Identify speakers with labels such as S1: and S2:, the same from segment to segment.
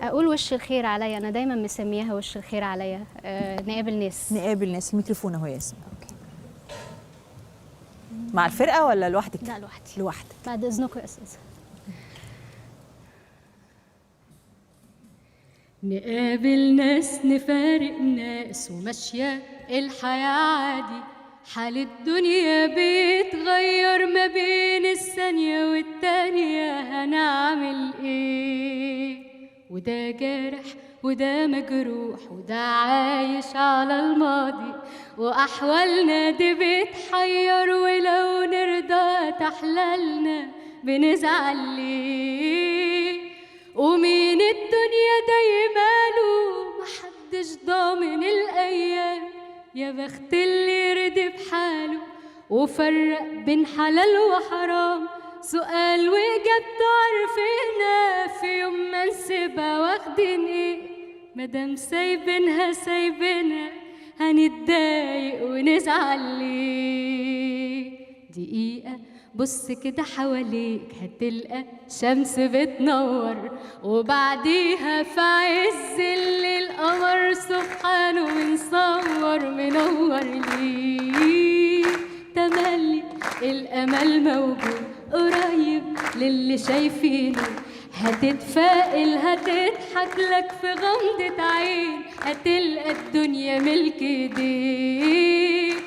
S1: اقول وش الخير عليا، انا دايما مسمياها وش الخير عليا. نقابل ناس.
S2: نقابل ناس. الميكروفون اهو يا ياسمين. مع الفرقه ولا لوحدك؟
S1: لا لوحدي.
S2: لوحدك.
S1: بعد اذنكم يا استاذه.
S3: نقابل ناس نفارق ناس وماشية الحياة عادي، حال الدنيا بيتغير ما بين الثانية والتانية، هنعمل ايه؟ وده جارح وده مجروح وده عايش على الماضي، وأحوالنا دي بتحير، ولو نرضى تحلالنا بنزعل ليه؟ ومين الدنيا دايماله محدش ضامن الأيام، يا بخت اللي يرضي بحاله وفرق بين حلال وحرام، سؤال وإجابته عارفينها، في يوم ما نسيبها واخدين ايه؟ مادام سايبينها سايبينها هنتضايق ونزعل ليه؟ دقيقة بص كده حواليك هتلقى شمس بتنور، وبعديها في عز الليل قمر سبحانه منصور منور ليه؟ تملي الأمل موجود قريب للي شايفينه، هتتفائل هتضحك لك في غمضة عين، هتلقى الدنيا ملك ايديك.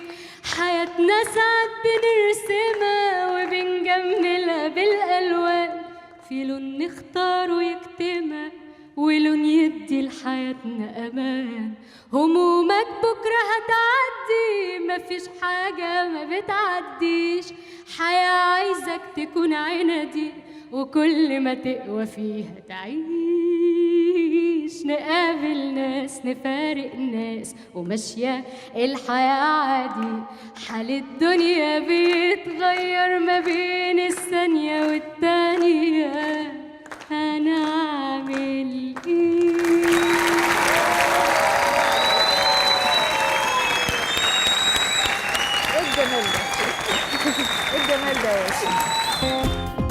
S3: حياتنا ساعات بنرسمها وبنجملها بالألوان، في لون نختاره يكتمها ولون يدي لحياتنا أمان. همومك بكرة هتعدي، مفيش حاجة ما بتعديش، حياة عايزك تكون عنادي وكل ما تقوى فيها تعيش. نقابل ناس نفارق ناس وماشية الحياة عادي، حال الدنيا بيتغير ما بين الثانية والتانية، هنعمل ايه؟
S2: ايه الجمال ده؟ ايه الجمال ده يا ياسمين؟